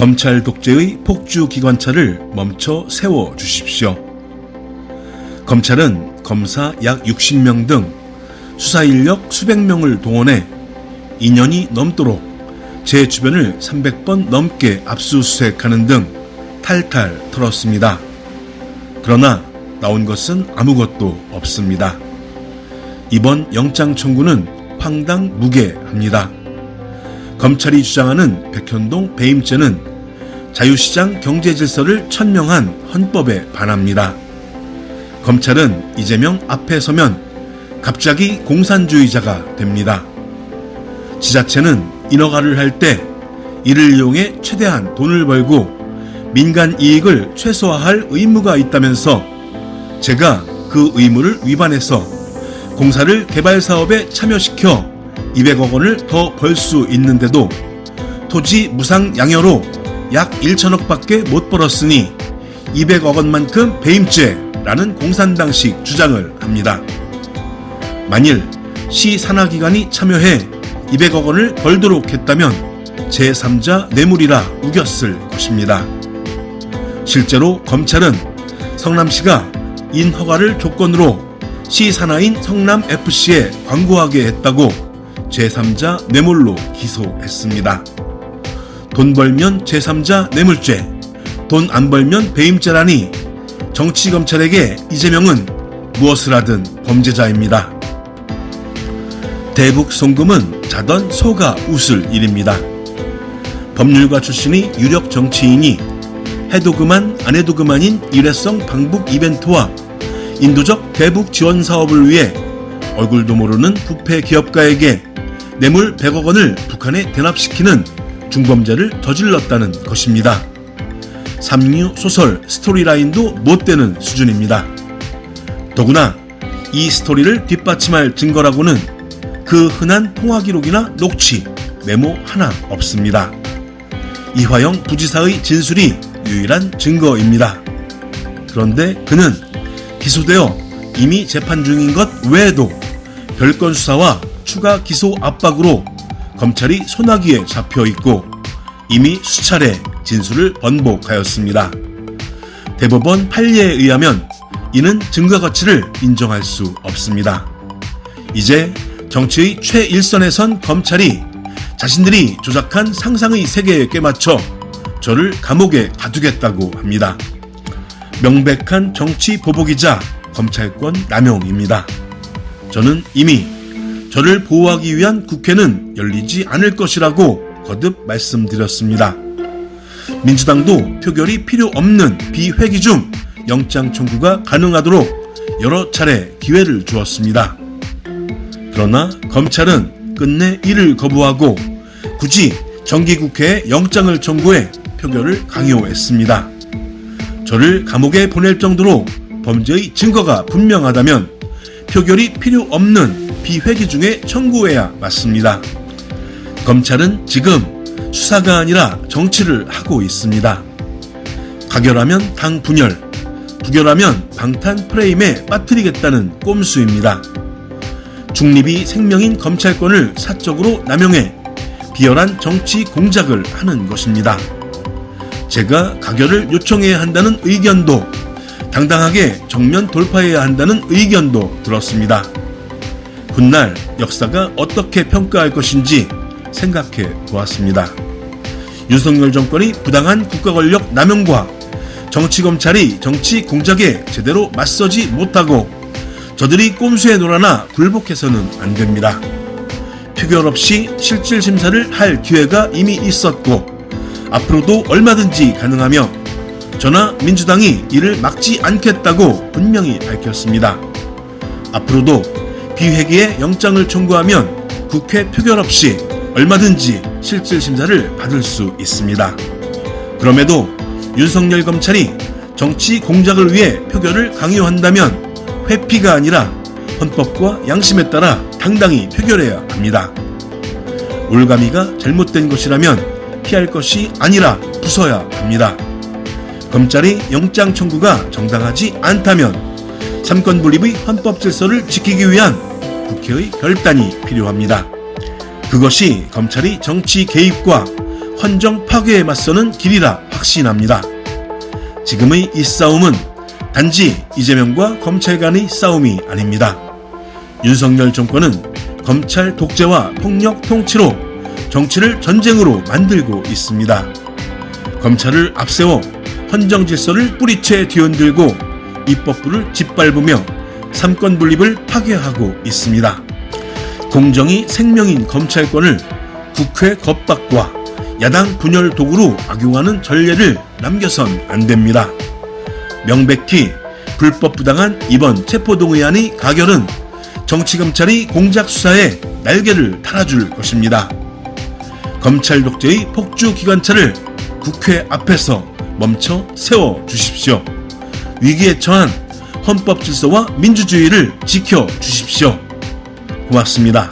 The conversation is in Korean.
검찰 독재의 폭주기관차를 멈춰 세워주십시오. 검찰은 검사 약 60명 등 수사인력 수백 명을 동원해 2년이 넘도록 제 주변을 300번 넘게 압수수색하는 등 탈탈 털었습니다. 그러나 나온 것은 아무것도 없습니다. 이번 영장 청구는 황당무계합니다. 검찰이 주장하는 백현동 배임죄는 자유시장 경제질서를 천명한 헌법에 반합니다. 검찰은 이재명 앞에 서면 갑자기 공산주의자가 됩니다. 지자체는 인허가를 할 때 이를 이용해 최대한 돈을 벌고 민간 이익을 최소화할 의무가 있다면서 제가 그 의무를 위반해서 공사를 개발 사업에 참여시켜 200억 원을 더 벌 수 있는데도 토지 무상 양여로 약 1천억 밖에 못 벌었으니 200억 원만큼 배임죄라는 공산당식 주장을 합니다. 만일 시 산하기관이 참여해 200억 원을 벌도록 했다면 제3자 뇌물이라 우겼을 것입니다. 실제로 검찰은 성남시가 인허가를 조건으로 시 산하인 성남FC에 광고하게 했다고 제3자 뇌물로 기소했습니다. 돈 벌면 제3자 뇌물죄, 돈 안 벌면 배임죄라니 정치검찰에게 이재명은 무엇을 하든 범죄자입니다. 대북 송금은 자던 소가 웃을 일입니다. 법률가 출신이 유력 정치인이 해도 그만 안 해도 그만인 일회성 방북 이벤트와 인도적 대북 지원 사업을 위해 얼굴도 모르는 부패 기업가에게 뇌물 100억 원을 북한에 대납시키는 중범죄를 저질렀다는 것입니다. 삼류 소설 스토리라인도 못 되는 수준입니다. 더구나 이 스토리를 뒷받침할 증거라고는 그 흔한 통화 기록이나 녹취, 메모 하나 없습니다. 이화영 부지사의 진술이 유일한 증거입니다. 그런데 그는 기소되어 이미 재판 중인 것 외에도 별건 수사와 추가 기소 압박으로 검찰이 소나기에 잡혀 있고 이미 수차례 진술을 번복하였습니다. 대법원 판례에 의하면 이는 증거 가치를 인정할 수 없습니다. 이제 정치의 최일선에 선 검찰이 자신들이 조작한 상상의 세계에 꿰맞춰 저를 감옥에 가두겠다고 합니다. 명백한 정치 보복이자 검찰권 남용입니다. 저는 이미 저를 보호하기 위한 국회는 열리지 않을 것이라고 거듭 말씀드렸습니다. 민주당도 표결이 필요 없는 비회기 중 영장 청구가 가능하도록 여러 차례 기회를 주었습니다. 그러나 검찰은 끝내 이를 거부하고 굳이 정기국회에 영장을 청구해 표결을 강요했습니다. 저를 감옥에 보낼 정도로 범죄의 증거가 분명하다면 표결이 필요 없는 비회기 중에 청구해야 맞습니다. 검찰은 지금 수사가 아니라 정치를 하고 있습니다. 가결하면 당 분열, 부결하면 방탄 프레임에 빠뜨리겠다는 꼼수입니다. 중립이 생명인 검찰권을 사적으로 남용해 비열한 정치 공작을 하는 것입니다. 제가 가결을 요청해야 한다는 의견도 당당하게 정면 돌파해야 한다는 의견도 들었습니다. 훗날 역사가 어떻게 평가할 것인지 생각해 보았습니다. 윤석열 정권이 부당한 국가권력 남용과 정치검찰이 정치 공작에 제대로 맞서지 못하고 저들이 꼼수에 놀아나 굴복해서는 안 됩니다. 표결 없이 실질심사를 할 기회가 이미 있었고 앞으로도 얼마든지 가능하며 저나 민주당이 이를 막지 않겠다고 분명히 밝혔습니다. 앞으로도 비회기에 영장을 청구하면 국회 표결 없이 얼마든지 실질심사를 받을 수 있습니다. 그럼에도 윤석열 검찰이 정치 공작을 위해 표결을 강요한다면 회피가 아니라 헌법과 양심에 따라 당당히 표결해야 합니다. 올가미가 잘못된 것이라면 피할 것이 아니라 부숴야 합니다. 검찰이 영장 청구가 정당하지 않다면 삼권 분립의 헌법 질서를 지키기 위한 국회의 결단이 필요합니다. 그것이 검찰이 정치 개입과 헌정 파괴에 맞서는 길이라 확신합니다. 지금의 이 싸움은 단지 이재명과 검찰 간의 싸움이 아닙니다. 윤석열 정권은 검찰 독재와 폭력 통치로 정치를 전쟁으로 만들고 있습니다. 검찰을 앞세워 헌정 질서를 뿌리채 뒤흔들고 입법부를 짓밟으며 삼권 분립을 파괴하고 있습니다. 공정이 생명인 검찰권을 국회 겁박과 야당 분열 도구로 악용하는 전례를 남겨선 안 됩니다. 명백히 불법 부당한 이번 체포동의안의 가결은 정치검찰의 공작 수사에 날개를 달아줄 것입니다. 검찰 독재의 폭주 기관차를 국회 앞에서 멈춰 세워 주십시오. 위기에 처한 헌법 질서와 민주주의를 지켜 주십시오. 고맙습니다.